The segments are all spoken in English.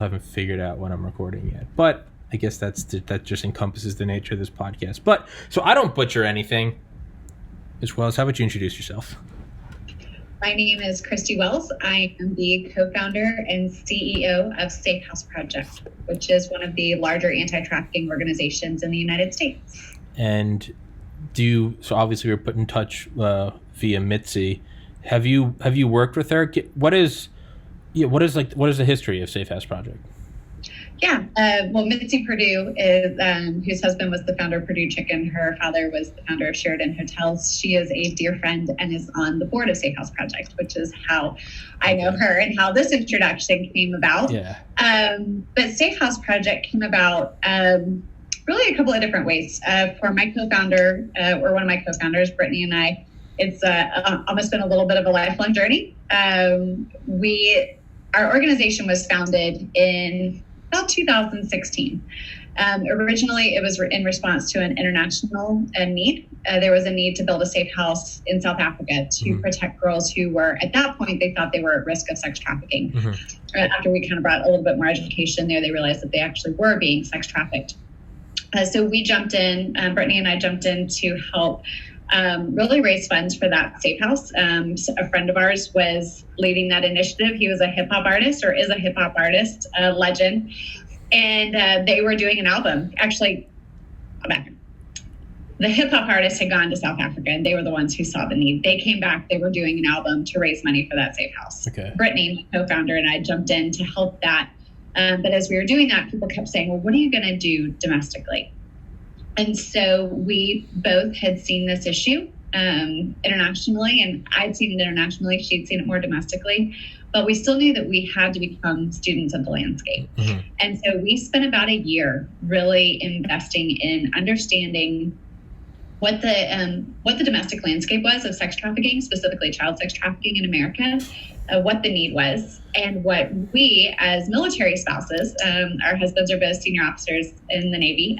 haven't figured out when I'm recording yet, but I guess that just encompasses the nature of this podcast. But so I don't butcher anything. As well as, how about you introduce yourself? My name is Kristi Wells. I am the co-founder and CEO of Safehouse Project, which is one of the larger anti-trafficking organizations in the United States. And so obviously we're put in touch via Mitzi. Have you worked with her? What is the history of Safehouse Project? Yeah, well, Mitzi Purdue is whose husband was the founder of Purdue Chicken. Her father was the founder of Sheridan Hotels. She is a dear friend and is on the board of Safehouse Project, which is how I know her and how this introduction came about. Yeah. But Safehouse Project came about really a couple of different ways. For my co-founder, or one of my co-founders, Brittany and I, it's almost been a little bit of a lifelong journey. Our organization was founded in about 2016. Originally, it was in response to an international need. There was a need to build a safe house in South Africa to protect girls who were, at that point, they thought they were at risk of sex trafficking. After we kind of brought a little bit more education there, they realized that they actually were being sex trafficked. So we jumped in, Brittany and I jumped in to help really raise funds for that safe house. So a friend of ours was leading that initiative. He was a hip hop artist, or is a hip hop artist, a legend. And they were doing an album. Actually, the hip hop artist had gone to South Africa and they were the ones who saw the need. They came back, they were doing an album to raise money for that safe house. Okay. Brittany, my co-founder, and I jumped in to help that. But as we were doing that, people kept saying, well, what are you going to do domestically? And so we both had seen this issue internationally, and I'd seen it internationally. She'd seen it more domestically, but we still knew that we had to become students of the landscape. And so we spent about a year really investing in understanding what the domestic landscape was of sex trafficking, specifically child sex trafficking in America, what the need was, and what we as military spouses, our husbands are both senior officers in the Navy,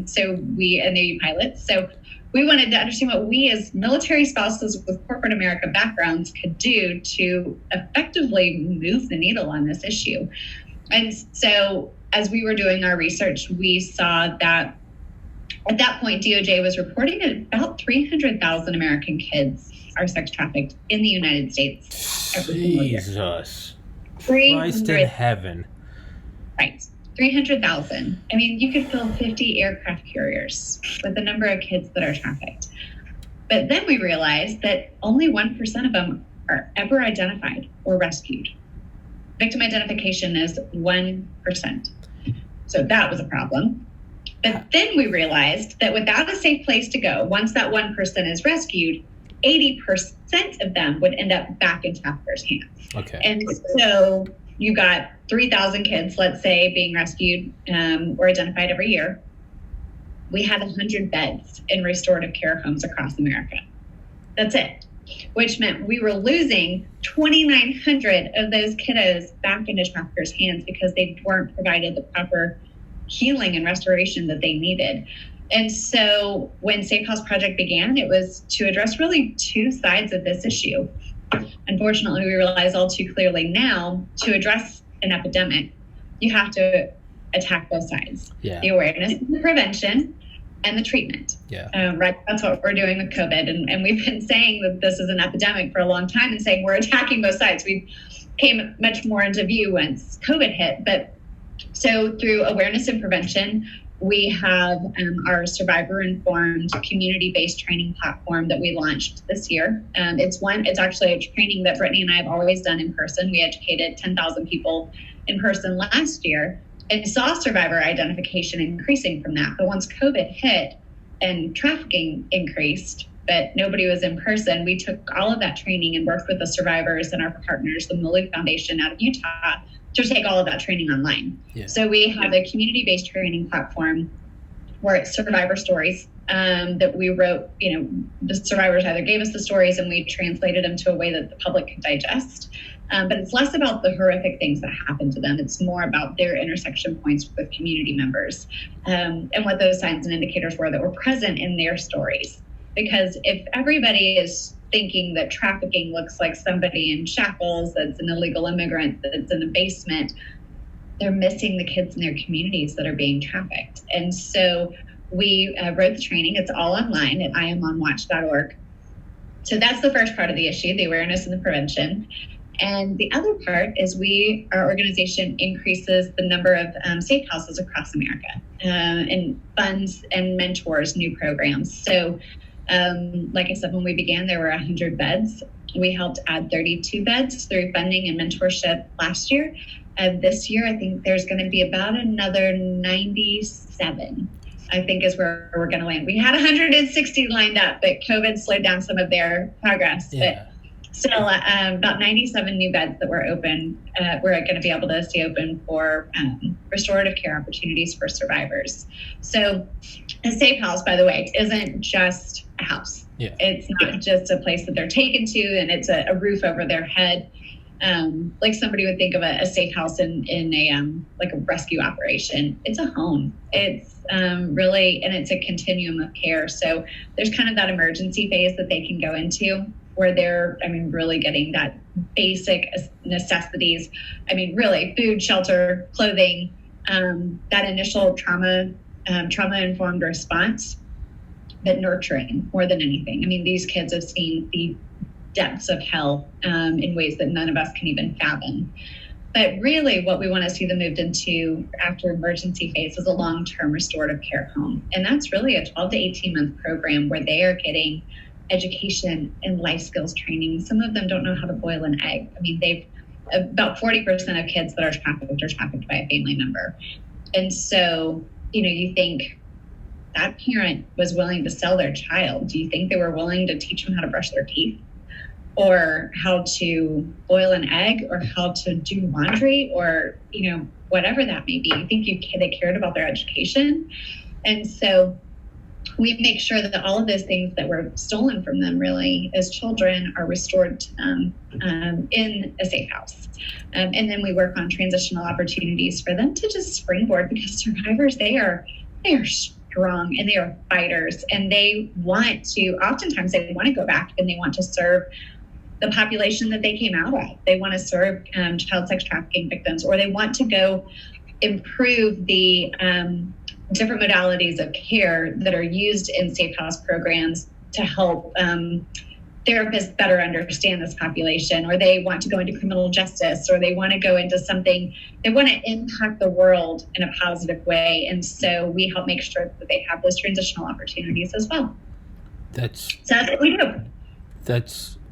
so we are Navy pilots. So we wanted to understand what we as military spouses with corporate America backgrounds could do to effectively move the needle on this issue. And so as we were doing our research, we saw that at that point, DOJ was reporting that about 300,000 American kids are sex trafficked in the United States every single year. Jesus. Christ in heaven. Right. 300,000. I mean, you could fill 50 aircraft carriers with the number of kids that are trafficked. But then we realized that only 1% of them are ever identified or rescued. Victim identification is 1%. So that was a problem. But then we realized that without a safe place to go, once that 1% is rescued, 80% of them would end up back in traffickers' hands. Okay. And so you got 3,000 kids, let's say, being rescued or identified every year. We had 100 beds in restorative care homes across America. That's it, which meant we were losing 2,900 of those kiddos back into traffickers' hands because they weren't provided the proper healing and restoration that they needed. And so when Safehouse Project began, it was to address really two sides of this issue. Unfortunately, we realize all too clearly now, to address an epidemic, you have to attack both sides. Yeah. The awareness, the prevention, and the treatment. Yeah. Right. That's what we're doing with COVID. And we've been saying that this is an epidemic for a long time and saying we're attacking both sides. We came much more into view once COVID hit. But so through awareness and prevention, we have our survivor-informed community-based training platform that we launched this year. It's actually a training that Brittany and I have always done in person. We educated 10,000 people in person last year and saw survivor identification increasing from that. But once COVID hit and trafficking increased, but nobody was in person, we took all of that training and worked with the survivors and our partners, the Mulu Foundation out of Utah, to take all of that training online. Yeah. So we have a community-based training platform where it's survivor stories that we wrote. The survivors either gave us the stories and we translated them to a way that the public could digest. But it's less about the horrific things that happened to them. It's more about their intersection points with community members and what those signs and indicators were that were present in their stories. Because if everybody is thinking that trafficking looks like somebody in shackles, that's an illegal immigrant, that's in a basement, they're missing the kids in their communities that are being trafficked. And so we wrote the training. It's all online at iamonwatch.org. So that's the first part of the issue, the awareness and the prevention. And the other part is our organization increases the number of safe houses across America and funds and mentors new programs. So like I said, when we began, there were 100 beds. We helped add 32 beds through funding and mentorship last year. This year, I think there's going to be about another 97, I think is where we're going to land. We had 160 lined up, but COVID slowed down some of their progress. Yeah. But still, about 97 new beds that were open, we're going to be able to stay open for restorative care opportunities for survivors. So a safe house, by the way, isn't just a house. Yeah. It's not just a place that they're taken to and it's a roof over their head. Like somebody would think of a safe house in a like a rescue operation. It's a home. It's really, and it's a continuum of care. So there's kind of that emergency phase that they can go into where they're, really getting that basic necessities. Really food, shelter, clothing, that initial trauma-informed response, but nurturing more than anything. These kids have seen the depths of hell in ways that none of us can even fathom. But really what we want to see them moved into after emergency phase is a long-term restorative care home. And that's really a 12 to 18-month program where they are getting education and life skills training. Some of them don't know how to boil an egg. They've about 40% of kids that are trafficked by a family member. And so, you think that parent was willing to sell their child. Do you think they were willing to teach them how to brush their teeth? Or how to boil an egg, or how to do laundry, or whatever that may be. You think they cared about their education? And so we make sure that all of those things that were stolen from them really as children are restored to them in a safe house. And then we work on transitional opportunities for them to just springboard, because survivors, they are strong and they are fighters, and oftentimes they want to go back and they want to serve the population that they came out of. They want to serve child sex trafficking victims, or they want to go improve the different modalities of care that are used in safe house programs to help therapists better understand this population, or they want to go into criminal justice, or they want to go into something, they want to impact the world in a positive way. And so we help make sure that they have those transitional opportunities as well. So that's what we do.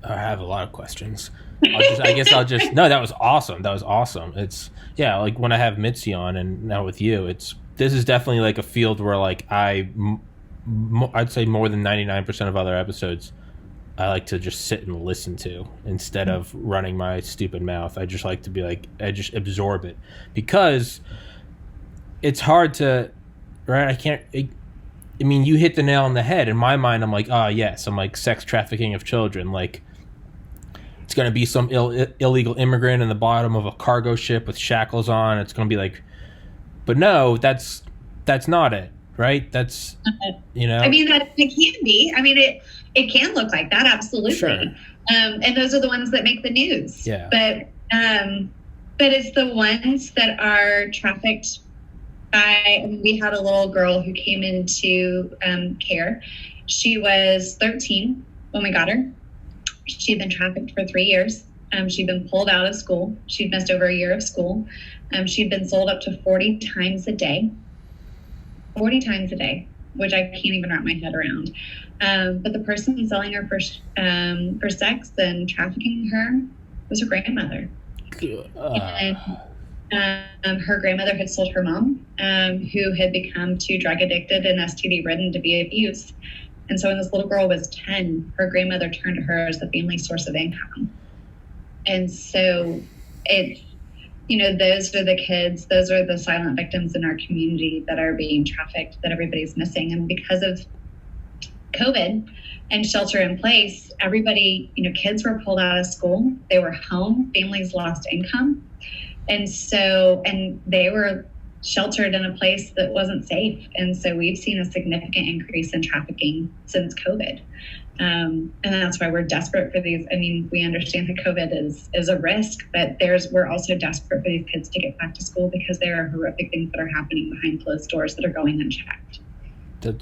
I have a lot of questions. No, that was awesome. It's, yeah, like when I have Mitzi on and now with you, this is definitely like a field where like I'd say more than 99% of other episodes I like to just sit and listen to instead of running my stupid mouth. I just like to be like, I just absorb it, because it's hard to, right? You hit the nail on the head. In my mind, I'm like, oh yes, I'm like sex trafficking of children. Like it's going to be some illegal immigrant in the bottom of a cargo ship with shackles on. It's going to be like, but no, that's not it, right? That's, that it can be. It can look like that, absolutely. Sure. And those are the ones that make the news. Yeah. But it's the ones that are trafficked by. We had a little girl who came into care. She was 13 when we got her. She'd been trafficked for 3 years. She'd been pulled out of school. She'd missed over a year of school. She'd been sold up to 40 times a day. 40 times a day, which I can't even wrap my head around. But the person selling her for sex and trafficking her was her grandmother. And her grandmother had sold her mom, who had become too drug addicted and STD ridden to be abused. And so when this little girl was 10, her grandmother turned to her as the family source of income. And so those are the kids, those are the silent victims in our community that are being trafficked, that everybody's missing. And because of COVID and shelter in place, everybody, kids were pulled out of school. They were home. Families lost income. And they were sheltered in a place that wasn't safe. And so we've seen a significant increase in trafficking since COVID. And that's why we're desperate for these. I mean, we understand that COVID is a risk, but we're also desperate for these kids to get back to school because there are horrific things that are happening behind closed doors that are going unchecked. I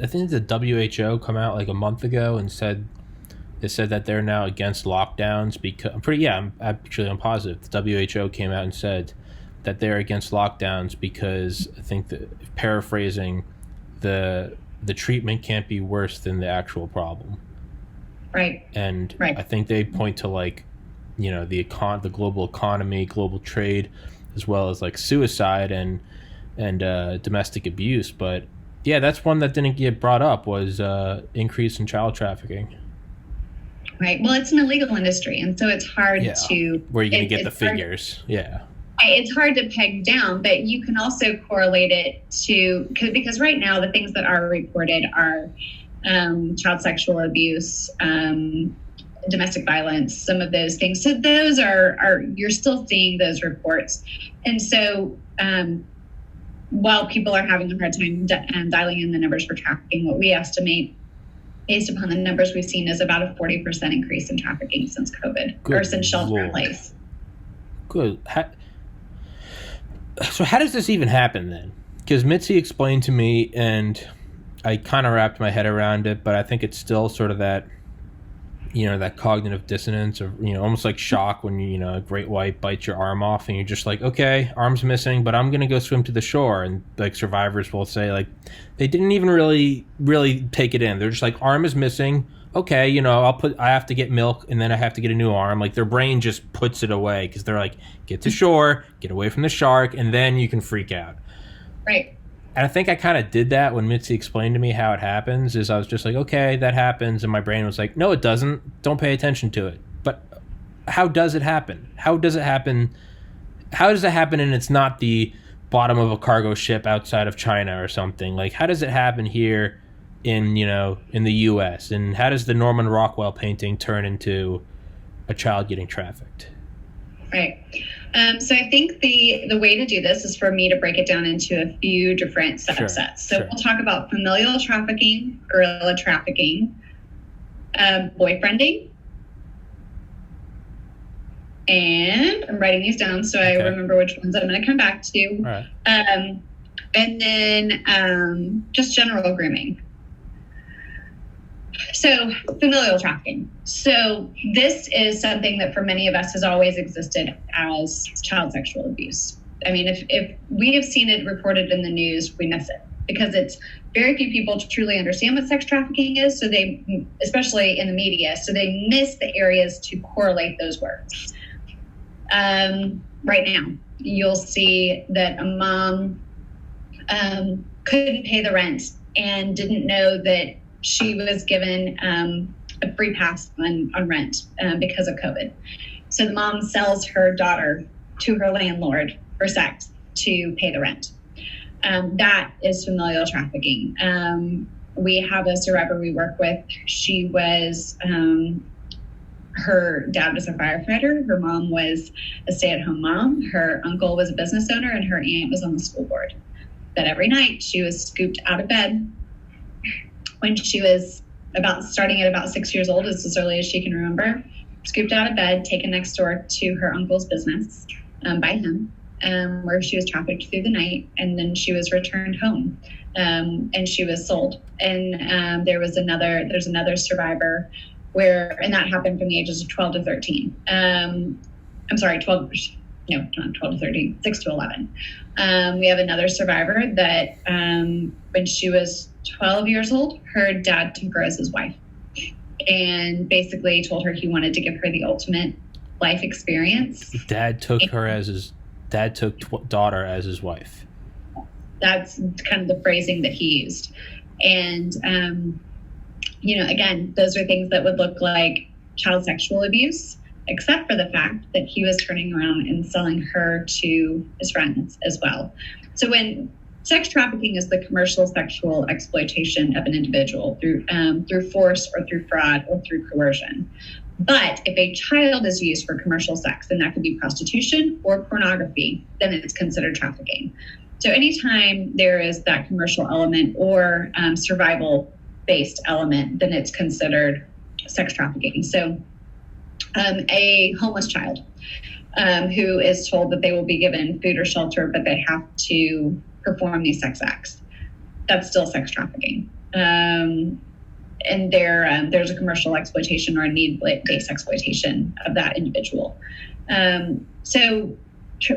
think the WHO come out like a month ago and said that they're now against lockdowns because I'm positive the WHO came out and said that they're against lockdowns because I think that, paraphrasing, the treatment can't be worse than the actual problem. Right. And right. I think they point to like, the global economy, global trade, as well as like suicide and domestic abuse. But yeah, that's one that didn't get brought up was increase in child trafficking. Right. Well, it's an illegal industry, and so it's hard to... Where are you going to get the figures? It's hard to peg down, but you can also correlate it to... Because right now, the things that are reported are child sexual abuse, domestic violence, some of those things. So those are you're still seeing those reports. And so while people are having a hard time dialing in the numbers for trafficking, what we estimate based upon the numbers we've seen is about a 40% increase in trafficking since COVID or since shelter in place. Good. So how does this even happen then? Because Mitzi explained to me and I kind of wrapped my head around it, but I think it's still sort of that, that cognitive dissonance or, almost like shock when, a great white bites your arm off and you're just like, okay, arm's missing, but I'm going to go swim to the shore. And like survivors will say like, they didn't even really take it in. They're just like, arm is missing. Okay. I have to get milk and then I have to get a new arm. Like their brain just puts it away because they're like, get to shore, get away from the shark, and then you can freak out. Right. And I think I kind of did that when Mitzi explained to me how it happens, is I was just like, okay, that happens. And my brain was like, no, it doesn't. Don't pay attention to it. But how does it happen? How does it happen? How does it happen and it's not the bottom of a cargo ship outside of China or something? Like, how does it happen here in, in the U.S.? And how does the Norman Rockwell painting turn into a child getting trafficked? Right. So I think the way to do this is for me to break it down into a few different subsets. So we'll talk about familial trafficking, guerrilla trafficking, boyfriending, and I'm writing these down so I remember which ones I'm going to come back to. All right. And then just general grooming. So familial trafficking. So this is something that for many of us has always existed as child sexual abuse. I mean, if we have seen it reported in the news, we miss it because it's very few people truly understand what sex trafficking is. So they, especially in the media, so they miss the areas to correlate those words. Right now, you'll see that a mom couldn't pay the rent and didn't know that she was given a free pass on rent because of COVID. So the mom sells her daughter to her landlord for sex to pay the rent. That is familial trafficking. We have a survivor we work with. She was, her dad was a firefighter. Her mom was a stay-at-home mom. Her uncle was a business owner and her aunt was on the school board. That every night she was scooped out of bed when she was starting at about 6 years old, as early as she can remember, scooped out of bed, taken next door to her uncle's business by him, where she was trafficked through the night, and then she was returned home, and she was sold. And there's another survivor and that happened from the ages of 12 to 13. I'm sorry, 12 to 13, 6 to 11. We have another survivor that when she was 12 years old, her dad took her as his wife and basically told her he wanted to give her the ultimate life experience. Dad took daughter as his wife. That's kind of the phrasing that he used. And, again, those are things that would look like child sexual abuse, except for the fact that he was turning around and selling her to his friends as well. So when sex trafficking is the commercial sexual exploitation of an individual through force or through fraud or through coercion. But if a child is used for commercial sex, then that could be prostitution or pornography, then it's considered trafficking. So anytime there is that commercial element or survival-based element, then it's considered sex trafficking. So a homeless child who is told that they will be given food or shelter, but they have to perform these sex acts, that's still sex trafficking. And there's a commercial exploitation or a need-based exploitation of that individual. So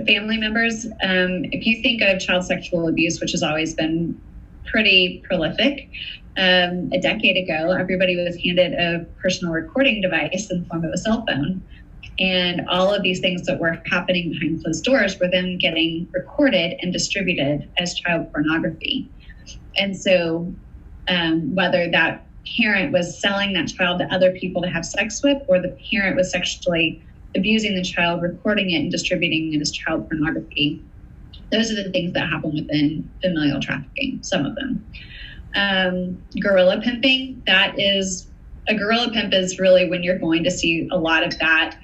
family members, if you think of child sexual abuse, which has always been pretty prolific, a decade ago, everybody was handed a personal recording device in the form of a cell phone. And all of these things that were happening behind closed doors were then getting recorded and distributed as child pornography. And so whether that parent was selling that child to other people to have sex with, or the parent was sexually abusing the child, recording it and distributing it as child pornography, those are the things that happen within familial trafficking, some of them. Guerrilla pimping, a guerrilla pimp is really when you're going to see a lot of that.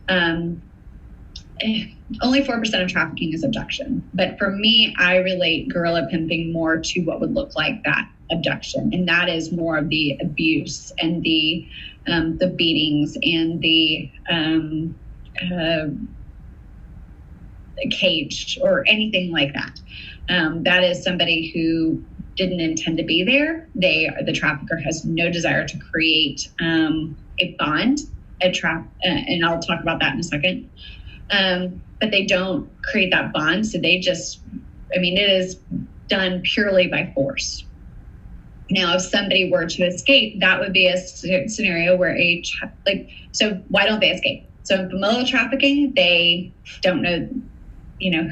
Only 4% of trafficking is abduction. But for me, I relate guerrilla pimping more to what would look like that abduction. And that is more of the abuse and the beatings and the caged or anything like that. That is somebody who didn't intend to be there. The trafficker has no desire to create a bond, and I'll talk about that in a second. But they don't create that bond. So it is done purely by force. Now, if somebody were to escape, that would be a scenario where so why don't they escape? So in familial trafficking, they don't know,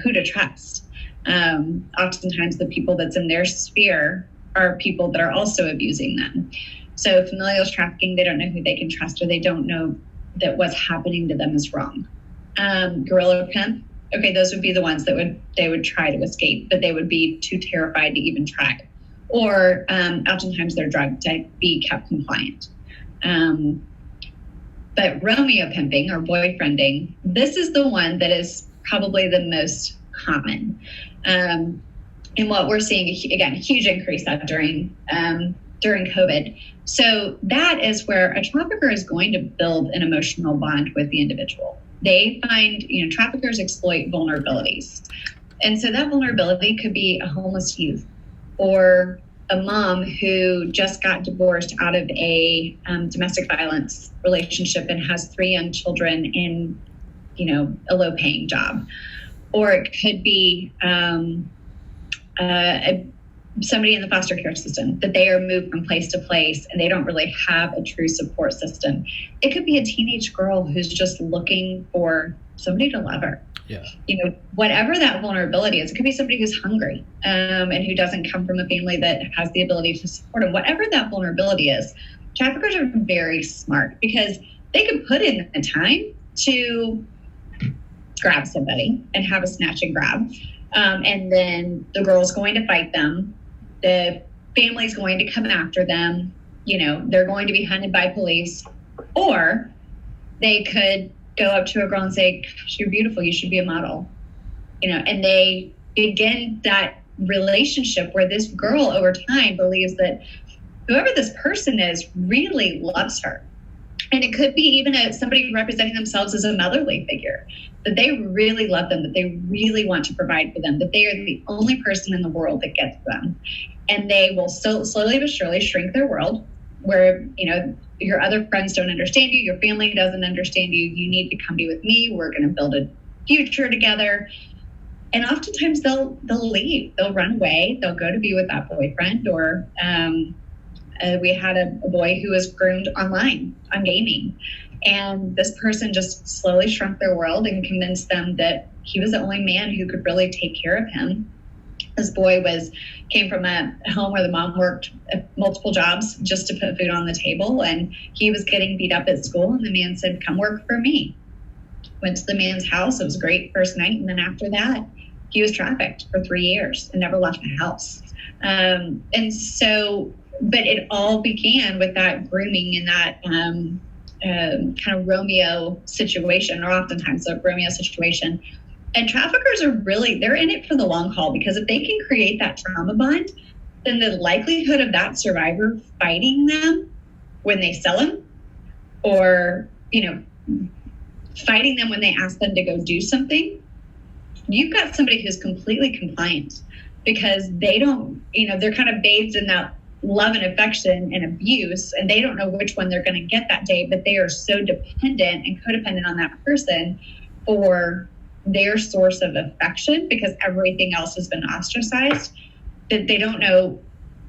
who to trust. Oftentimes the people that's in their sphere are people that are also abusing them. So familial trafficking, they don't know who they can trust, or they don't know that what's happening to them is wrong. Guerrilla pimp, okay, those would be the ones that they would try to escape, but they would be too terrified to even try. Or oftentimes they're drugged to be kept compliant. But Romeo pimping or boyfriending, this is the one that is probably the most common. And what we're seeing, again, a huge increase during COVID. So that is where a trafficker is going to build an emotional bond with the individual. They find, traffickers exploit vulnerabilities. And so that vulnerability could be a homeless youth or a mom who just got divorced out of a domestic violence relationship and has 3 young children in, a low-paying job. Or it could be somebody in the foster care system, that they are moved from place to place and they don't really have a true support system. It could be a teenage girl who's just looking for somebody to love her. Yeah. Whatever that vulnerability is, it could be somebody who's hungry and who doesn't come from a family that has the ability to support them. Whatever that vulnerability is, traffickers are very smart because they could put in the time to grab somebody and have a snatch and grab. And then the girl's going to fight them. The family's going to come after them. They're going to be hunted by police. Or they could go up to a girl and say, "You're beautiful, you should be a model." And they begin that relationship where this girl over time believes that whoever this person is really loves her. And it could be even somebody representing themselves as a motherly figure, that they really love them, that they really want to provide for them, that they are the only person in the world that gets them. And they will slowly but surely shrink their world where, your other friends don't understand you, your family doesn't understand you, you need to come be with me, we're going to build a future together. And oftentimes they'll leave, they'll run away, they'll go to be with that boyfriend. Or we had a boy who was groomed online on gaming. And this person just slowly shrunk their world and convinced them that he was the only man who could really take care of him. This boy came from a home where the mom worked multiple jobs just to put food on the table. And he was getting beat up at school. And the man said, "Come work for me." Went to the man's house. It was a great first night. And then after that, he was trafficked for 3 years and never left the house. But it all began with that grooming and that kind of Romeo situation, or oftentimes a Romeo situation, And traffickers are really, they're in it for the long haul, because if they can create that trauma bond, then the likelihood of that survivor fighting them when they sell them, or, fighting them when they ask them to go do something, you've got somebody who's completely compliant, because they don't, they're kind of bathed in that love and affection and abuse, and they don't know which one they're going to get that day, but they are so dependent and codependent on that person for their source of affection, because everything else has been ostracized, that they don't know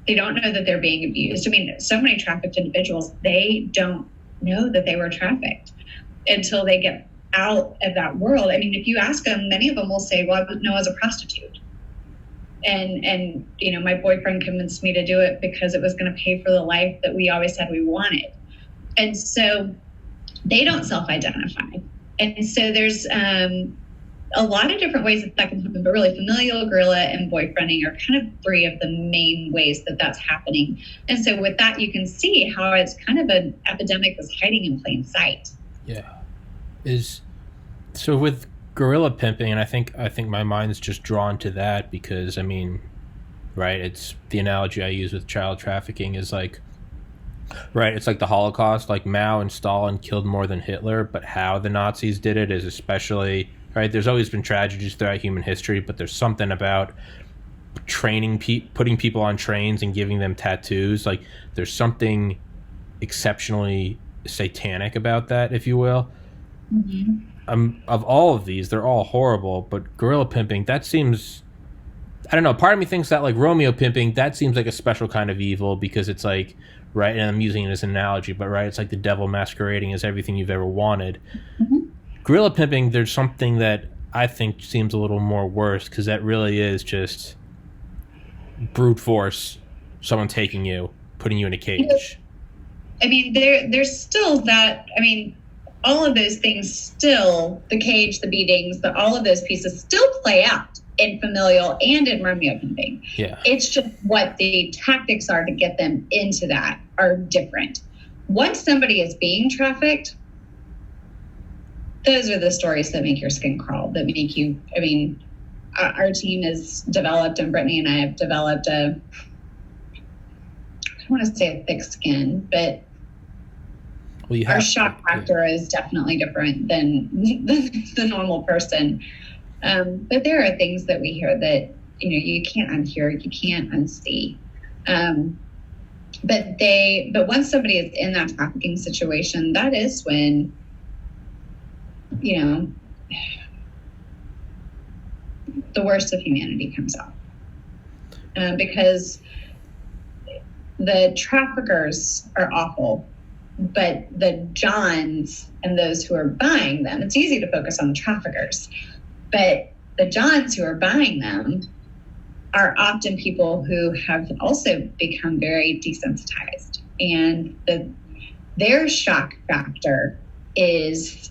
that they're being abused. I mean, so many trafficked individuals, they don't know that they were trafficked until they get out of that world. I mean, if you ask them, many of them will say, well, I know as a prostitute. And my boyfriend convinced me to do it because it was going to pay for the life that we always said we wanted. And so they don't self-identify. And so there's a lot of different ways that can happen, but really familial, guerrilla, and boyfriending are kind of three of the main ways that that's happening. And so with that, you can see how it's kind of an epidemic that's hiding in plain sight. Yeah. So with guerrilla pimping, and I think my mind's just drawn to that because, I mean, right, it's the analogy I use with child trafficking is like, right, it's like the Holocaust, like Mao and Stalin killed more than Hitler, but how the Nazis did it is especially, right, there's always been tragedies throughout human history, but there's something about putting people on trains and giving them tattoos. Like, there's something exceptionally satanic about that, if you will. Mm-hmm. Of all of these, they're all horrible, but guerrilla pimping, that seems, I don't know, part of me thinks that like Romeo pimping, that seems like a special kind of evil because it's like, right, and I'm using it as an analogy, but right, it's like the devil masquerading as everything you've ever wanted. Mm-hmm. Guerrilla pimping, there's something that I think seems a little more worse because that really is just brute force, someone taking you, putting you in a cage. I mean, there's still that, I mean, all of those things still, the cage, the beatings, all of those pieces still play out in familial and in Romeo pimping. Yeah. It's just what the tactics are to get them into that are different. Once somebody is being trafficked, those are the stories that make your skin crawl, that make you, I mean, our team has developed, and Brittany and I have developed I don't want to say a thick skin, but our shock factor is definitely different than the normal person. But there are things that we hear that, you can't unhear, you can't unsee. But once somebody is in that trafficking situation, that is when, the worst of humanity comes out. Because the traffickers are awful, but the Johns and those who are buying them, it's easy to focus on the traffickers, but the Johns who are buying them are often people who have also become very desensitized, and their shock factor is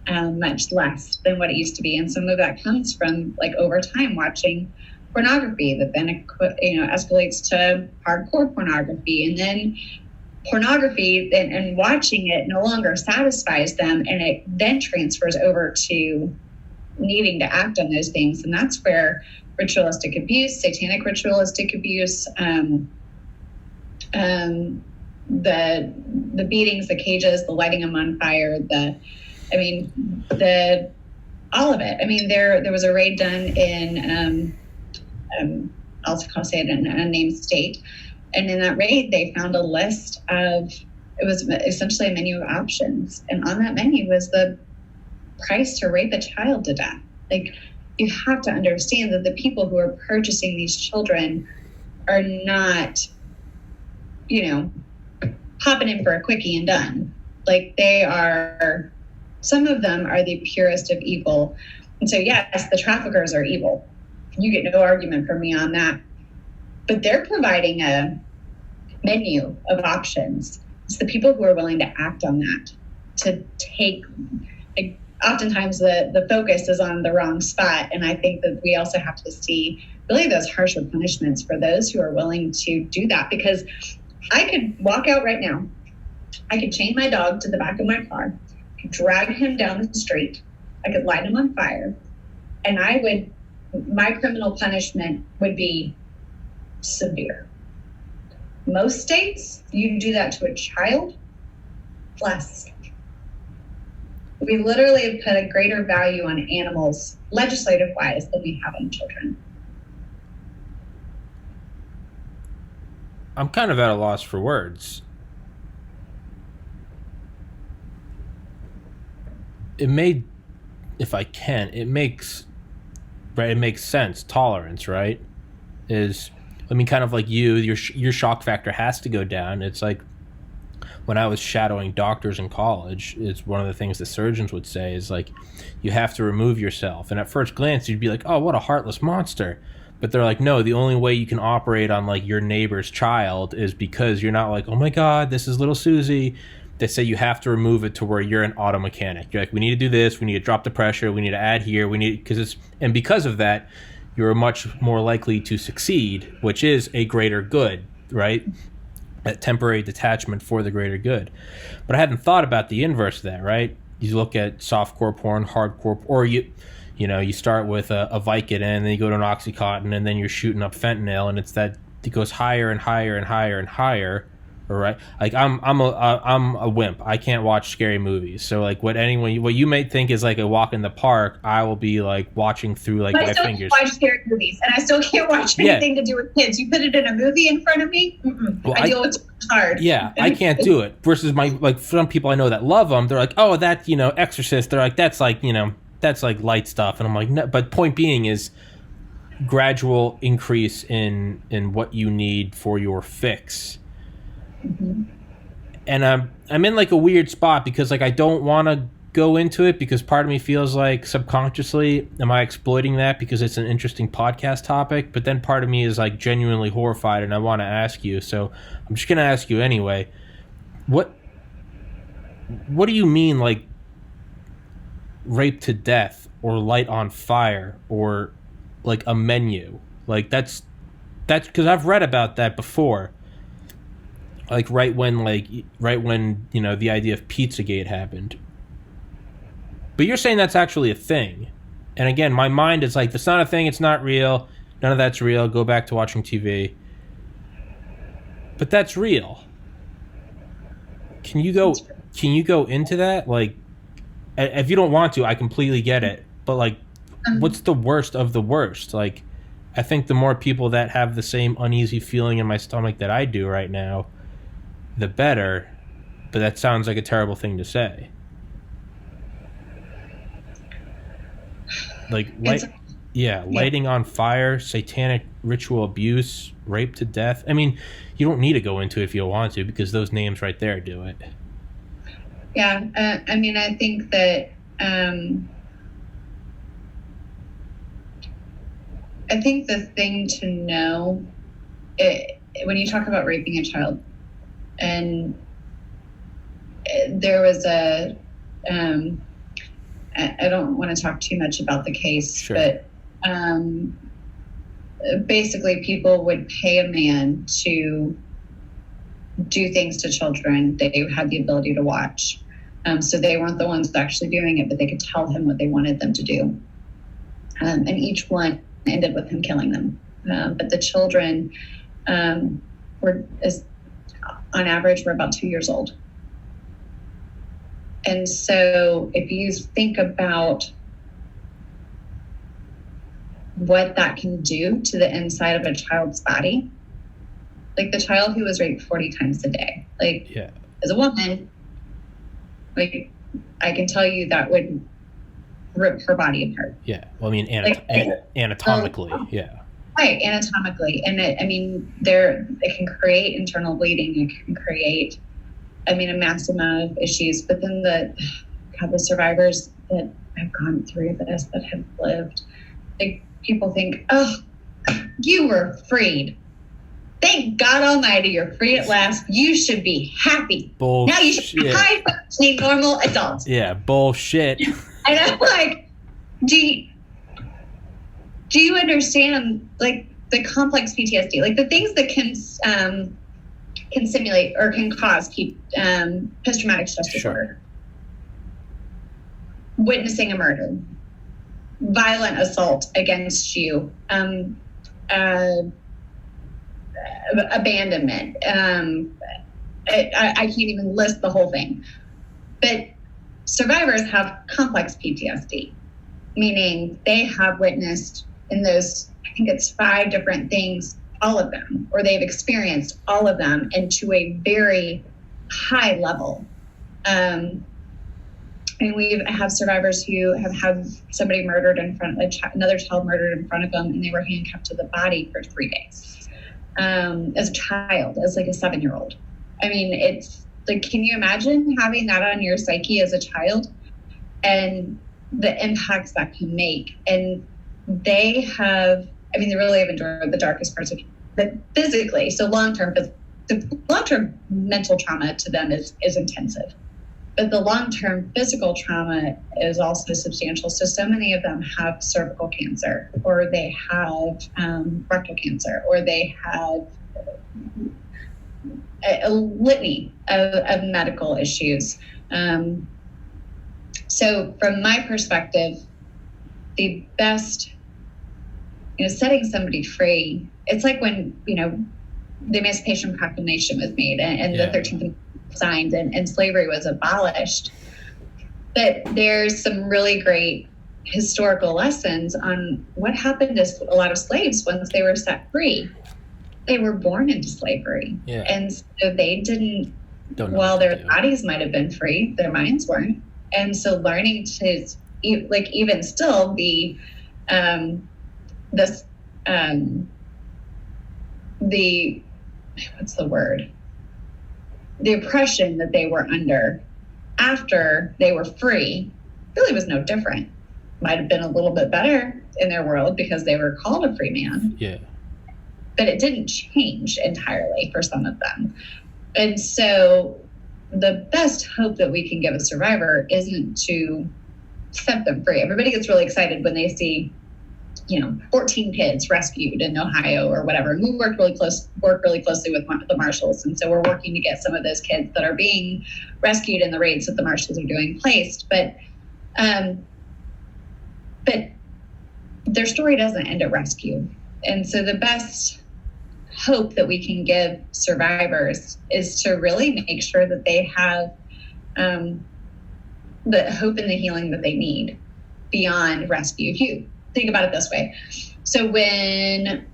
much less than what it used to be. And some of that comes from, like, over time watching pornography that then escalates to hardcore pornography, and then pornography and watching it no longer satisfies them, and it then transfers over to needing to act on those things. And that's where ritualistic abuse, satanic ritualistic abuse, the beatings, the cages, the lighting them on fire, all of it. I mean, there was a raid done in I'll say it in a named state. And in that raid, they found a list of, it was essentially a menu of options. And on that menu was the price to rape a child to death. Like, you have to understand that the people who are purchasing these children are not, popping in for a quickie and done. Like, some of them are the purest of evil. And so, yes, the traffickers are evil. You get no argument from me on that. But they're providing a menu of options. It's the people who are willing to act on that, to take, like, oftentimes the focus is on the wrong spot. And I think that we also have to see really those harsher punishments for those who are willing to do that. Because I could walk out right now, I could chain my dog to the back of my car, I could drag him down the street, I could light him on fire, And my criminal punishment would be severe. Most states, you do that to a child, less. We literally have put a greater value on animals, legislative-wise, than we have on children. I'm kind of at a loss for words. It makes sense. Tolerance, right? Kind of like your shock factor has to go down. It's like when I was shadowing doctors in college, it's one of the things the surgeons would say is like, you have to remove yourself. And at first glance, you'd be like, oh, what a heartless monster. But they're like, no, the only way you can operate on like your neighbor's child is because you're not like, oh my God, this is little Susie. They say you have to remove it to where you're an auto mechanic. You're like, we need to do this. We need to drop the pressure. We need to add here. Because of that, you're much more likely to succeed, which is a greater good, right? That temporary detachment for the greater good. But I hadn't thought about the inverse of that, right? You look at softcore porn, hardcore, or you start with a Vicodin, and then you go to an Oxycontin, and then you're shooting up fentanyl, and it goes higher and higher and higher and higher. Right? Like I'm a wimp. I can't watch scary movies. So like what you may think is like a walk in the park, I will be like watching through like my fingers. I still can't watch scary movies, and I still can't watch anything to do with kids. You put it in a movie in front of me, well, I deal with it hard. Yeah, I can't do it. Versus some people I know that love them. They're like, oh, that Exorcist. They're like, that's like that's like light stuff, and I'm like, no. But point being is gradual increase in what you need for your fix. Mm-hmm. And I'm in like a weird spot because like I don't want to go into it because part of me feels like subconsciously am I exploiting that because it's an interesting podcast topic, but then part of me is like genuinely horrified and I want to ask you, so I'm just gonna ask you anyway. What do you mean like rape to death or light on fire or like a menu? Like that's because I've read about that before. Like right when the idea of Pizzagate happened. But you're saying that's actually a thing. And again, my mind is like, that's not a thing, it's not real. None of that's real. Go back to watching TV. But that's real. Can you go into that? Like, if you don't want to, I completely get it. But like, what's the worst of the worst? Like, I think the more people that have the same uneasy feeling in my stomach that I do right now, the better, but that sounds like a terrible thing to say. Like, lighting on fire, satanic ritual abuse, rape to death. I mean, you don't need to go into it if you don't want to because those names right there do it. Yeah, I mean, I think that I think the thing to know, when you talk about raping a child, and there was I don't want to talk too much about the case, sure. But basically people would pay a man to do things to children they had the ability to watch. So they weren't the ones actually doing it, but they could tell him what they wanted them to do. And each one ended with him killing them. But the children on average, we're about 2 years old. And so if you think about what that can do to the inside of a child's body, like the child who was raped 40 times a day, like as a woman, like I can tell you that would rip her body apart. Yeah. Well, I mean, anatomically, yeah. Right, anatomically. And it can create internal bleeding. It can create, a massive amount of issues. But then the survivors that have gone through this, that have lived, like people think, oh, you were freed. Thank God Almighty, you're free at last. You should be happy. Bullshit. Now you should be high-functioning normal adults. Yeah, bullshit. And I'm like, do you understand, like, the complex PTSD, like the things that can simulate or can cause post-traumatic stress disorder? Witnessing a murder, violent assault against you, abandonment. I can't even list the whole thing. But survivors have complex PTSD, meaning they have witnessed in those, I think it's 5 different things, all of them, or they've experienced all of them, and to a very high level. And we have survivors who have had somebody murdered in front, another child murdered in front of them, and they were handcuffed to the body for 3 days. As a child, as like a 7-year-old. I mean, it's like, can you imagine having that on your psyche as a child and the impacts that can make? And they really have endured the darkest parts of it physically. So the long-term mental trauma to them is intensive. But the long-term physical trauma is also substantial. So many of them have cervical cancer, or they have rectal cancer, or they have a litany of medical issues. So from my perspective, the best, setting somebody free, it's like when, the Emancipation Proclamation was made and the 13th Amendment signed and slavery was abolished. But there's some really great historical lessons on what happened to a lot of slaves once they were set free. They were born into slavery. Yeah. And so they didn't, while their bodies might have been free, their minds weren't. And so learning to, even still the what's the word? The oppression that they were under after they were free really was no different. Might have been a little bit better in their world because they were called a free man. Yeah. But it didn't change entirely for some of them. And so the best hope that we can give a survivor isn't to set them free. Everybody gets really excited when they see 14 kids rescued in Ohio or whatever. And we work really closely with the marshals. And so we're working to get some of those kids that are being rescued in the raids that the marshals are doing placed. But their story doesn't end at rescue. And so the best hope that we can give survivors is to really make sure that they have the hope and the healing that they need beyond rescue. If you think about it this way. So when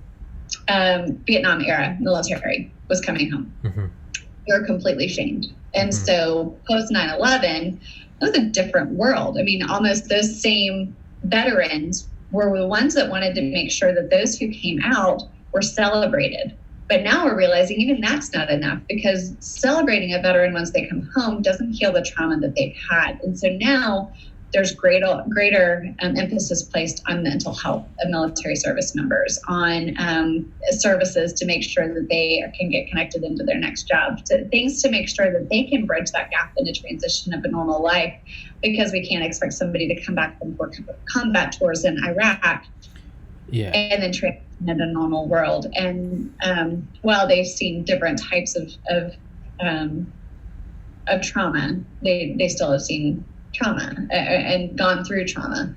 Vietnam era military was coming home, they were completely shamed. And so post 9/11, it was a different world. I mean, almost those same veterans were the ones that wanted to make sure that those who came out were celebrated. But now we're realizing even that's not enough, because celebrating a veteran once they come home doesn't heal the trauma that they've had. And so now there's greater emphasis placed on mental health of military service members, on services to make sure that they can get connected into their next job, things to make sure that they can bridge that gap in a transition of a normal life, because we can't expect somebody to come back from combat tours in Iraq and then transition into a normal world. And while they've seen different types of trauma, they still have seen trauma and gone through trauma.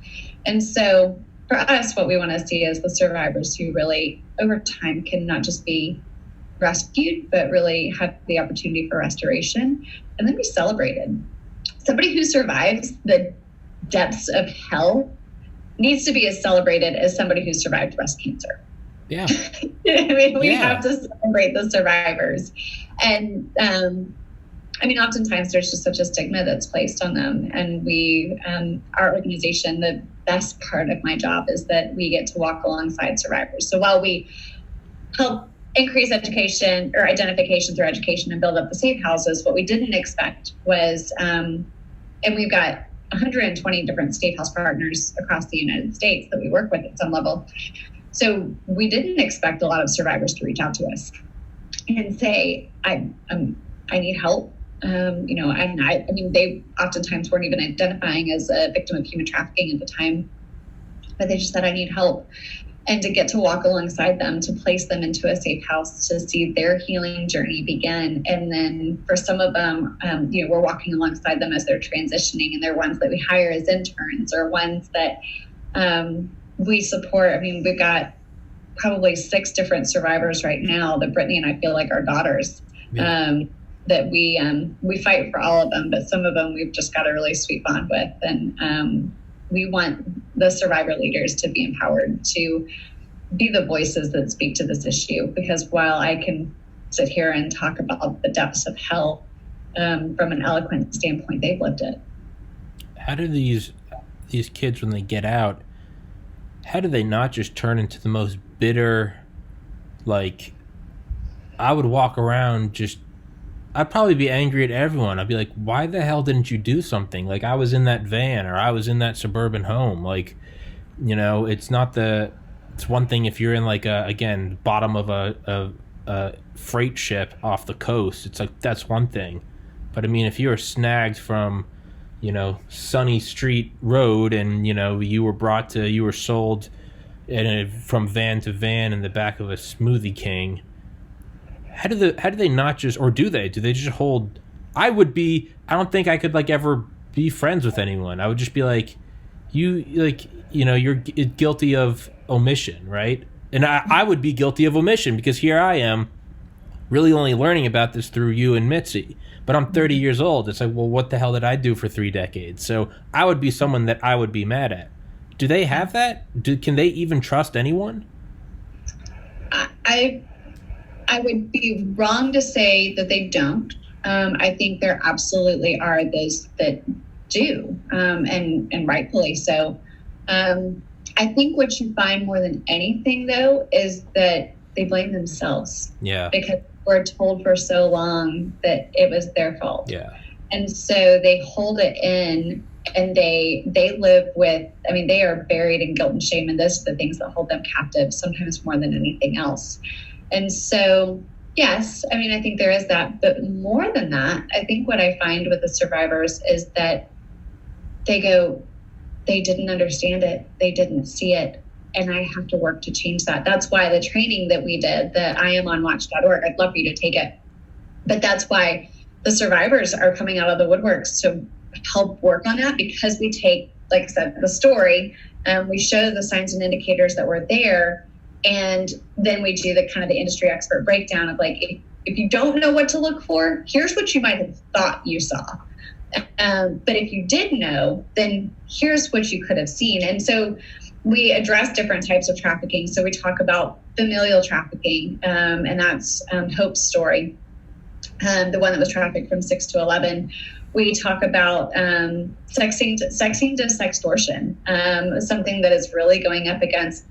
And so for us, what we want to see is the survivors who really over time can not just be rescued, but really have the opportunity for restoration and then be celebrated. Somebody who survives the depths of hell needs to be as celebrated as somebody who survived breast cancer. Yeah. We have to celebrate the survivors. And oftentimes there's just such a stigma that's placed on them. And our organization, the best part of my job is that we get to walk alongside survivors. So while we help increase education or identification through education and build up the safe houses, what we didn't expect was, and we've got 120 different safe house partners across the United States that we work with at some level. So we didn't expect a lot of survivors to reach out to us and say, I need help. They oftentimes weren't even identifying as a victim of human trafficking at the time, but they just said, I need help. And to get to walk alongside them, to place them into a safe house, to see their healing journey begin. And then for some of them, we're walking alongside them as they're transitioning, and they're ones that we hire as interns or ones that We support, I mean, we've got probably 6 different survivors right now that Brittany and I feel like are daughters. Yeah. That we fight for all of them, but some of them we've just got a really sweet bond with. And we want the survivor leaders to be empowered to be the voices that speak to this issue. Because while I can sit here and talk about the depths of hell from an eloquent standpoint, they've lived it. How do these kids, when they get out, how do they not just turn into the most bitter, like, I would walk around just, I'd probably be angry at everyone. I'd be like, why the hell didn't you do something? Like, I was in that van, or I was in that suburban home. Like, you know, it's one thing if you're in, like, again, bottom of a freight ship off the coast. It's like, that's one thing. But I mean, if you were snagged from, you know, Sunny Street Road, and, you know, you were sold from van to van in the back of a Smoothie King. How do they not just, or do they just hold? I don't think I could, like, ever be friends with anyone. I would just be like, you're guilty of omission, right? And I would be guilty of omission, because here I am really only learning about this through you and Mitzi. But I'm 30 years old. It's like, well, what the hell did I do for 3 decades? So I would be someone that I would be mad at. Do they have that? Can they even trust anyone? I would be wrong to say that they don't. I think there absolutely are those that do, and rightfully so. I think what you find more than anything, though, is that they blame themselves. Yeah. Because we're told for so long that it was their fault. Yeah. And so they hold it in, and they live with, I mean, they are buried in guilt and shame, and those are the things that hold them captive, sometimes more than anything else. And so, yes, I mean, I think there is that. But more than that, I think what I find with the survivors is that they go, they didn't understand it. They didn't see it. And I have to work to change that. That's why the training that we did, the IamOnWatch.org, I'd love for you to take it. But that's why the survivors are coming out of the woodworks to help work on that, because we take, like I said, the story, we show the signs and indicators that were there, and then we do the kind of the industry expert breakdown of, like, if you don't know what to look for, here's what you might have thought you saw. But if you did know, then here's what you could have seen. And so we address different types of trafficking. So we talk about familial trafficking, and that's Hope's story, the one that was trafficked from 6 to 11. We talk about sexting to sextortion, something that is really going up against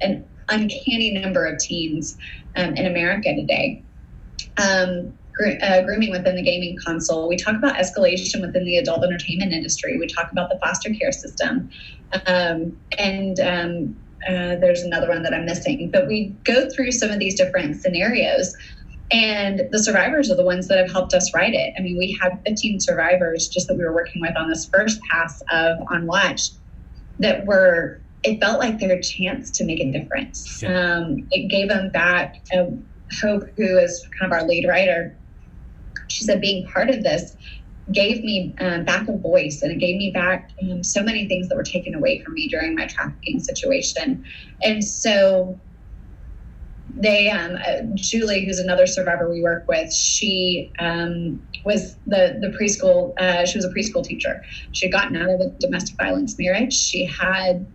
an uncanny number of teens in America today. Grooming within the gaming console. We talk about escalation within the adult entertainment industry. We talk about the foster care system. And there's another one that I'm missing. But we go through some of these different scenarios, and the survivors are the ones that have helped us write it. I mean, we had 15 survivors just that we were working with on this first pass of On Watch that it felt like their chance to make a difference. Yeah. It gave them back Hope, who is kind of our lead writer. She said, being part of this gave me back a voice, and it gave me back so many things that were taken away from me during my trafficking situation. And so they, Julie, who's another survivor we work with, she was the preschool, she was a preschool teacher. She had gotten out of a domestic violence marriage. She had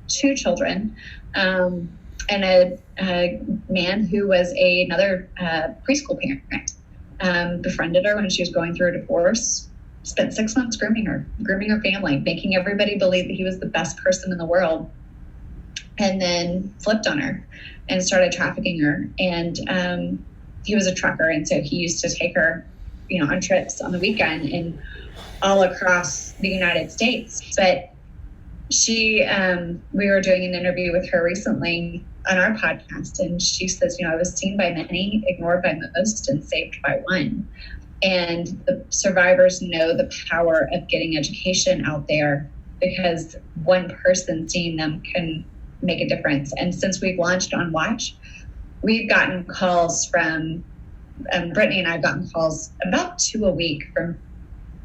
2 children, and a man who was another preschool parent befriended her when she was going through a divorce, spent 6 months grooming her family, making everybody believe that he was the best person in the world, and then flipped on her and started trafficking her. And he was a trucker, and so he used to take her, on trips on the weekend and all across the United States. But she, we were doing an interview with her recently on our podcast, and she says, I was seen by many, ignored by most, and saved by one. And the survivors know the power of getting education out there, because one person seeing them can make a difference. And since we've launched On Watch, we've gotten calls from, Brittany and I have gotten calls about 2 a week from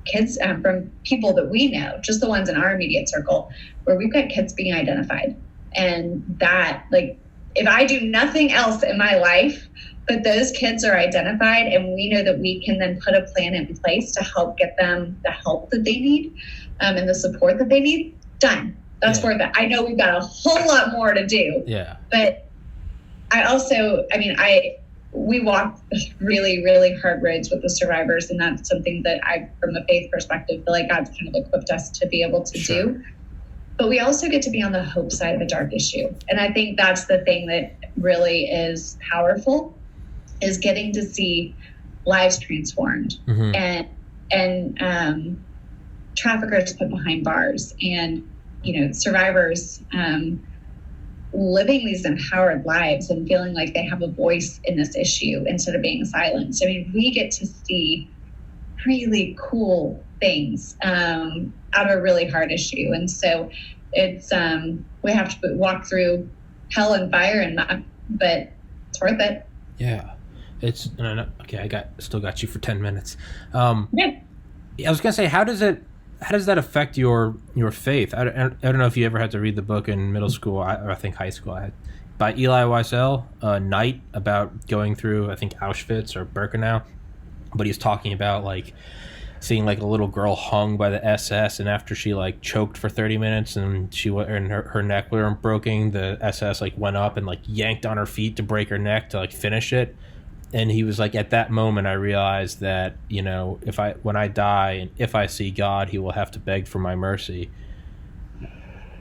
kids from people that we know, just the ones in our immediate circle, where we've got kids being identified. And that, like, if I do nothing else in my life, but those kids are identified and we know that we can then put a plan in place to help get them the help that they need and the support that they need, done. That's worth it. I know we've got a whole lot more to do. Yeah. But we walk really, really hard roads with the survivors. And that's something that I, from a faith perspective, feel like God's kind of equipped us to be able to do. But we also get to be on the hope side of the dark issue. And I think that's the thing that really is powerful, is getting to see lives transformed and traffickers put behind bars and, survivors living these empowered lives and feeling like they have a voice in this issue instead of being silenced. I mean, we get to see really cool things out of a really hard issue. And so it's, we have to walk through hell and fire and muck, but it's worth it. Yeah. It's, okay, still got you for 10 minutes. I was going to say, how does that affect your faith? I don't know if you ever had to read the book in middle school, I think high school, by Eli Wiesel, Night, about going through, I think, Auschwitz or Birkenau. But he's talking about, like, seeing, like, a little girl hung by the SS, and after she, like, choked for 30 minutes and her neck wasn't broken, the SS, like, went up and, like, yanked on her feet to break her neck to, like, finish it. And he was like, at that moment, I realized that, when I die and if I see God, he will have to beg for my mercy.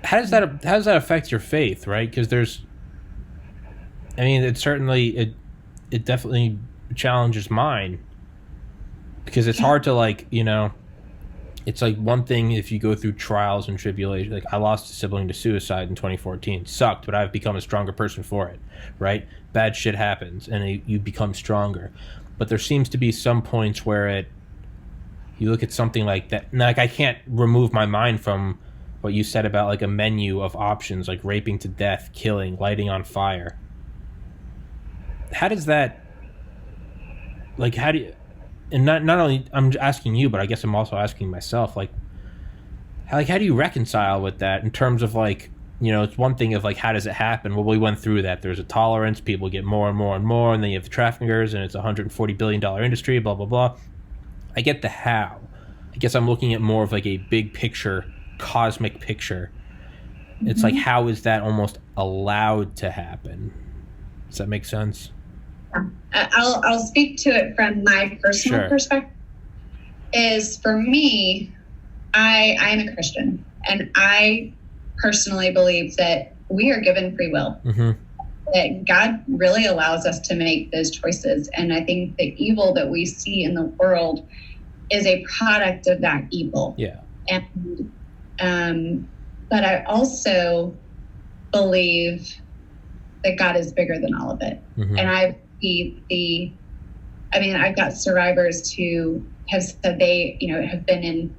How does that affect your faith, right? Because it definitely challenges mine, because it's hard to, like, it's like one thing if you go through trials and tribulations. Like, I lost a sibling to suicide in 2014. Sucked, but I've become a stronger person for it, right? Bad shit happens, and you become stronger. But there seems to be some points where you look at something like that, and, like, I can't remove my mind from what you said about, like, a menu of options, like raping to death, killing, lighting on fire. How does that, like, how do you... And not only I'm asking you, but I guess I'm also asking myself, like how do you reconcile with that in terms of, like, it's one thing of, like, how does it happen? Well, we went through that. There's a tolerance. People get more and more and more, and then you have the traffickers, and it's a $140 billion industry, blah, blah, blah. I get the how. I guess I'm looking at more of, like, a big picture, cosmic picture. It's like, how is that almost allowed to happen? Does that make sense? I'll speak to it from my personal perspective. Is, for me, I am a Christian, and I personally believe that we are given free will. That God really allows us to make those choices, and I think the evil that we see in the world is a product of that evil. And but I also believe that God is bigger than all of it, and I've got survivors who have said they, have been in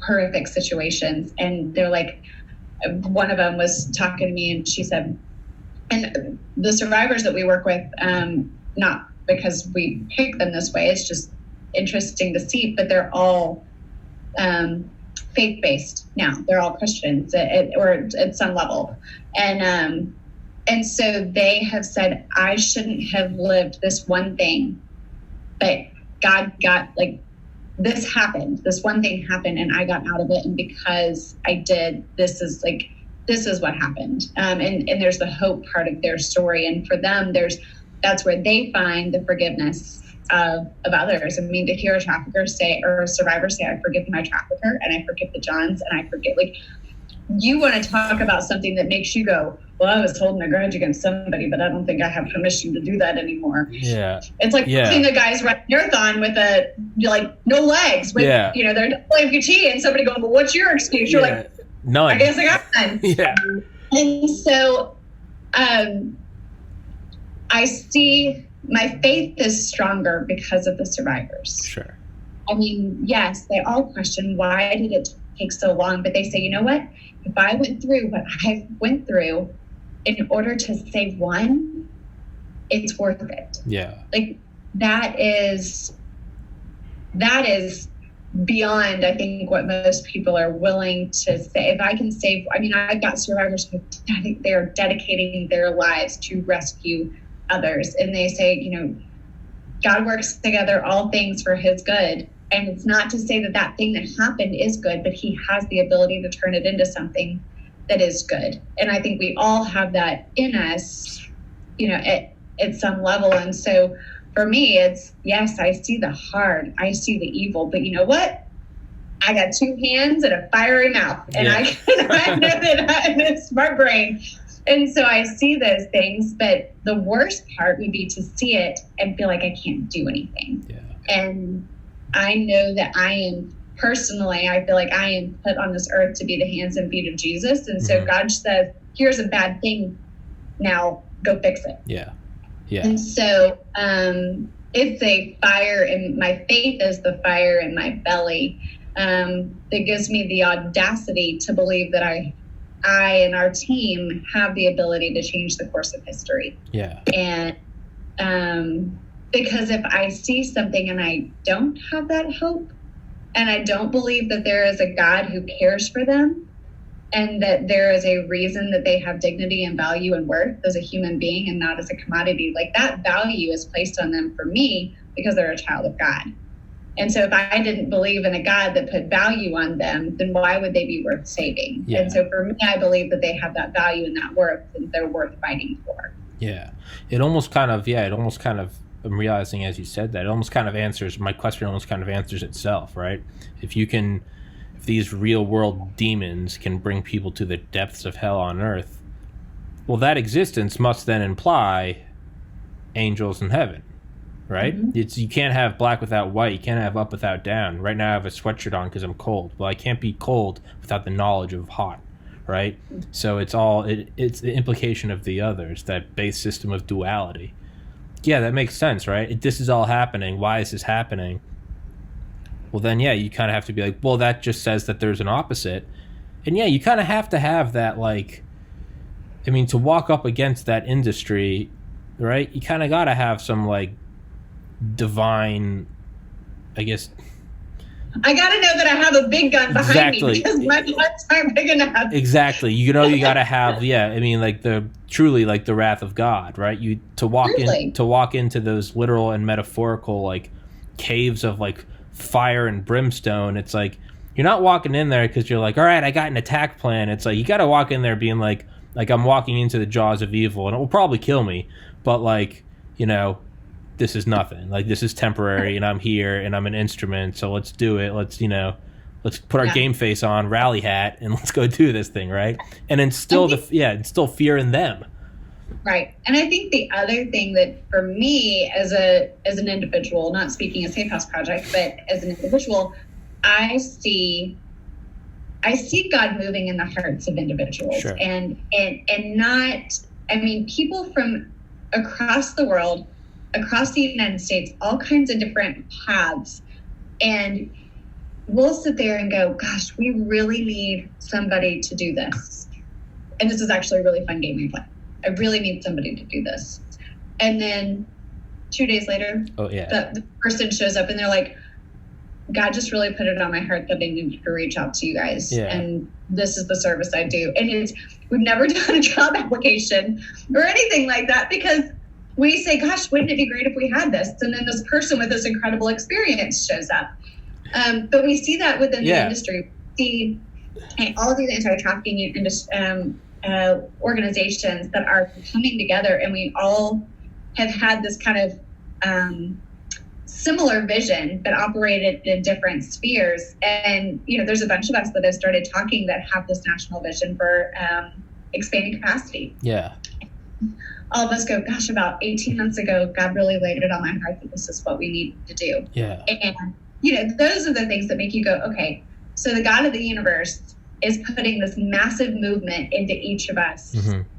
horrific situations, and they're like, one of them was talking to me, and she said, and the survivors that we work with, not because we pick them this way, it's just interesting to see, but they're all faith-based now. They're all Christians at some level. And so they have said, I shouldn't have lived this one thing, but God got, like, this happened. This one thing happened, and I got out of it. And because I did, this is what happened. And there's the hope part of their story. And for them, that's where they find the forgiveness of others. I mean, to hear a trafficker say, or a survivor say, I forgive my trafficker, and I forgive the Johns, and I forgive, like, you want to talk about something that makes you go, well, I was holding a grudge against somebody, but I don't think I have permission to do that anymore. Yeah. It's like seeing the guys run a marathon with no legs, with, they're double amputee, and somebody going, well, what's your excuse? You're like, none. I guess I got none. Yeah. And so I see my faith is stronger because of the survivors. Sure. I mean, yes, they all question, why did it take so long? But they say, you know what? If I went through what I went through in order to save one, it's worth it. Yeah. Like, that is beyond, I think, what most people are willing to say. If I can save, I mean, I've got survivors who they're dedicating their lives to rescue others. And they say, you know, God works together all things for his good. And it's not to say that that thing that happened is good, but he has the ability to turn it into something that is good. And I think we all have that in us, you know, at some level. And so for me, it's, yes, I see the hard, I see the evil, but you know what? I got two hands and a fiery mouth, and I know that I'm a smart brain. And so I see those things, but the worst part would be to see it and feel like I can't do anything. Yeah. And I know that I am personally, I feel like I am put on this earth to be the hands and feet of Jesus. And so God says, here's a bad thing. Now go fix it. Yeah. Yeah. And so it's a fire, and my faith is the fire in my belly that gives me the audacity to believe that I and our team have the ability to change the course of history. Yeah. And because if I see something and I don't have that hope, and I don't believe that there is a God who cares for them, and that there is a reason that they have dignity and value and worth as a human being and not as a commodity, like that value is placed on them for me because they're a child of God. And so if I didn't believe in a God that put value on them, then why would they be worth saving? Yeah. And so for me, I believe that they have that value and that worth, and they're worth fighting for. Yeah. It almost kind of, I'm realizing as you said that, it almost kind of answers, my question almost kind of answers itself, right? If these real world demons can bring people to the depths of hell on earth, well, that existence must then imply angels in heaven, right? Mm-hmm. You can't have black without white. You can't have up without down. Right now I have a sweatshirt on because I'm cold. Well, I can't be cold without the knowledge of hot, right? Mm-hmm. So it's the implication of the others, that base system of duality. Yeah, that makes sense, right? This is all happening. Why is this happening? Well, then, yeah, you kind of have to be like, well, that just says that there's an opposite. And, yeah, you kind of have to have that, like, I mean, to walk up against that industry, right, you kind of got to have some, like, divine, I guess. I got to know that I have a big gun behind me because my guns aren't big enough. Exactly. You know, you got to have, yeah, I mean, like, truly, like, the wrath of God, right? To walk into those literal and metaphorical, like, caves of, like, fire and brimstone. It's like you're not walking in there because you're like, all right, I got an attack plan. It's like you got to walk in there being like I'm walking into the jaws of evil, and it will probably kill me, but like, you know, this is nothing. Like, this is temporary, and I'm here, and I'm an instrument, so let's do it. Let's put our game face on, rally hat, and let's go do this thing, right? And instill instill fear in them. Right. And I think the other thing that for me as an individual, not speaking a Safehouse project, but as an individual, I see God moving in the hearts of individuals. Sure. and not, I mean, people from across the world, across the United States, all kinds of different paths. And we'll sit there and go, gosh, we really need somebody to do this. And this is actually a really fun game we play. I really need somebody to do this. And then 2 days later, the person shows up and they're like, God just really put it on my heart that I needed to reach out to you guys. Yeah. And this is the service I do. And we've never done a job application or anything like that because we say, gosh, wouldn't it be great if we had this? And then this person with this incredible experience shows up. But we see that within the industry. We see all of these anti-trafficking organizations that are coming together, and we all have had this kind of similar vision but operated in different spheres. And you know, there's a bunch of us that have started talking that have this national vision for expanding capacity. Yeah. All of us go, gosh, about 18 months ago, God really laid it on my heart that this is what we need to do. Yeah. And you know, those are the things that make you go, okay, so the God of the universe is putting this massive movement into each of us,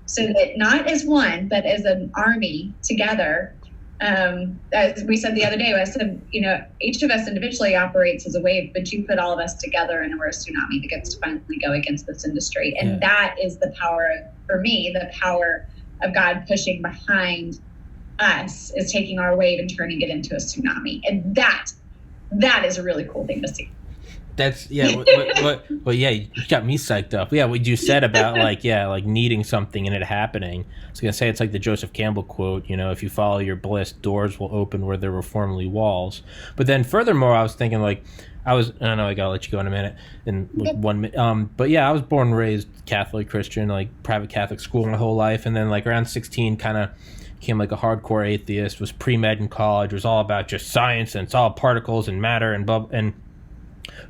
so that not as one, but as an army together. As we said the other day, I said, you know, each of us individually operates as a wave, but you put all of us together and we're a tsunami that gets to finally go against this industry. And that is the power, for me, the power of God pushing behind us is taking our wave and turning it into a tsunami. And that is a really cool thing to see. That's yeah, you got me psyched up. Yeah, what you said about like needing something and it happening. I was gonna say it's like the Joseph Campbell quote, if you follow your bliss, doors will open where there were formerly walls. But then furthermore, I was thinking I don't know, I gotta let you go in a minute, in like 1 minute. But yeah, I was born and raised Catholic Christian, like private Catholic school my whole life, and then like around 16 kind of became like a hardcore atheist, was pre-med in college, was all about just science and it's all particles and matter and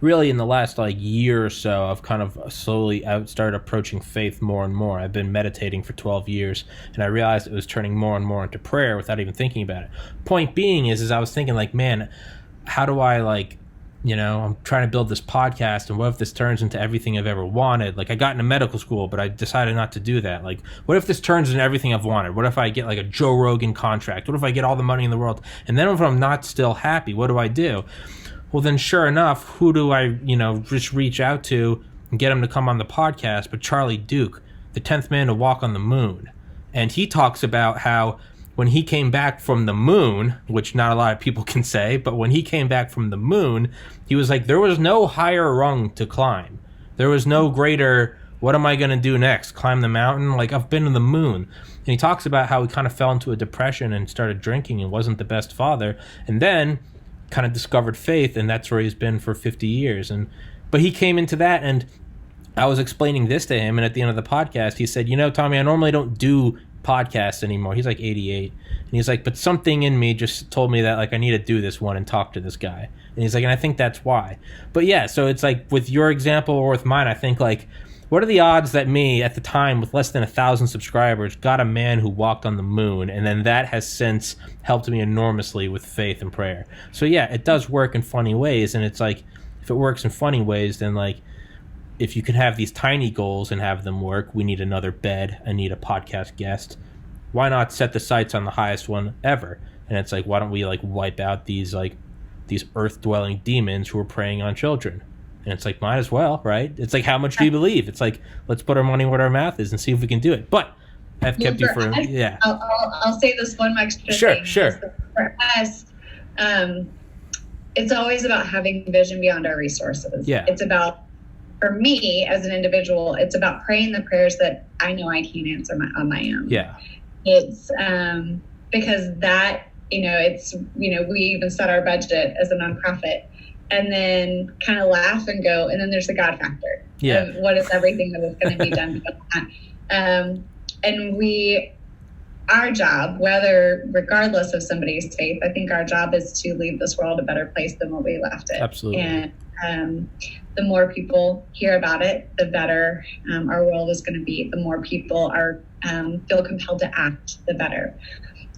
really in the last like year or so, I've kind of slowly started approaching faith more and more. I've been meditating for 12 years, and I realized it was turning more and more into prayer without even thinking about it. Point being is I was thinking like, man, how do I I'm trying to build this podcast, and what if this turns into everything I've ever wanted? Like I got into medical school, but I decided not to do that. Like what if this turns into everything I've wanted? What if I get like a Joe Rogan contract? What if I get all the money in the world? And then if I'm not still happy, what do I do? Well, then sure enough, who do I, just reach out to and get him to come on the podcast? But Charlie Duke, the 10th man to walk on the moon. And he talks about how when he came back from the moon, which not a lot of people can say, but when he came back from the moon, he was like, there was no higher rung to climb. There was no greater, what am I going to do next? Climb the mountain? Like, I've been to the moon. And he talks about how he kind of fell into a depression and started drinking and wasn't the best father. And then kind of discovered faith, and that's where he's been for 50 years. But he came into that, and I was explaining this to him, and at the end of the podcast, he said, Tommy, I normally don't do podcasts anymore. He's like 88. And he's like, but something in me just told me that like I need to do this one and talk to this guy. And he's like, and I think that's why. But yeah, so it's like with your example or with mine, I think like, what are the odds that me at the time with less than 1,000 subscribers got a man who walked on the moon, and then that has since helped me enormously with faith and prayer. So yeah, it does work in funny ways, and it's like if it works in funny ways, then like if you can have these tiny goals and have them work, we need another bed, I need a podcast guest. Why not set the sights on the highest one ever? And it's like, why don't we like wipe out these earth-dwelling demons who are preying on children? And it's like, might as well, right? It's like, how much do you believe? It's like, let's put our money where our mouth is and see if we can do it. But I've kept you for, yeah. I'll say this one extra thing. Sure. For us, it's always about having vision beyond our resources. Yeah. It's about, for me as an individual, it's about praying the prayers that I know I can't answer on my own. Yeah. It's because that, it's, we even set our budget as a nonprofit, and then kind of laugh and go, and then there's the God factor of what is everything that is going to be done because of that. And our job, regardless of somebody's faith, I think our job is to leave this world a better place than what we left it. Absolutely. And the more people hear about it, the better our world is going to be. The more people feel compelled to act, the better.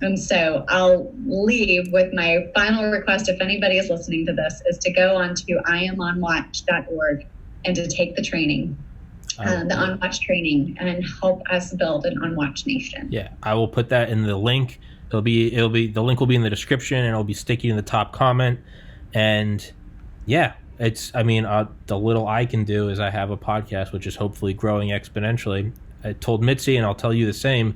And so I'll leave with my final request, if anybody is listening to this, is to go on to iamonwatch.org and to take the training, the On Watch training, and help us build an On Watch nation. Yeah, I will put that in the link. The link will be in the description, and it'll be sticky in the top comment. And yeah, the little I can do is I have a podcast, which is hopefully growing exponentially. I told Mitzi, and I'll tell you the same,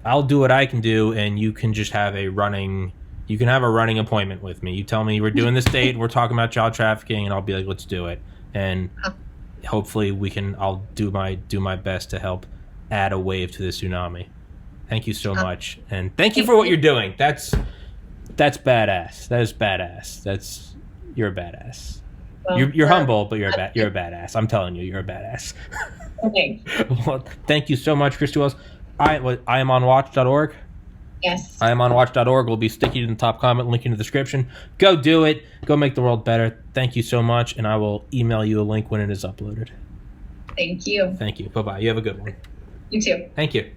I'll do what I can do, and you can just have a running appointment with me. You tell me we're doing this date, we're talking about child trafficking, and I'll be like, let's do it. And hopefully I'll do my best to help add a wave to the tsunami. Thank you so much. And thank you for what you're doing. That's badass. That is badass. You're a badass. Well, you're humble, but you're a badass. I'm telling you, you're a badass. Okay. Well, thank you so much, Kristi Wells. iamonwatch.org. Yes. iamonwatch.org will be sticky in the top comment, link in the description. Go do it. Go make the world better. Thank you so much, and I will email you a link when it is uploaded. Thank you. Thank you. Bye-bye. You have a good one. You too. Thank you.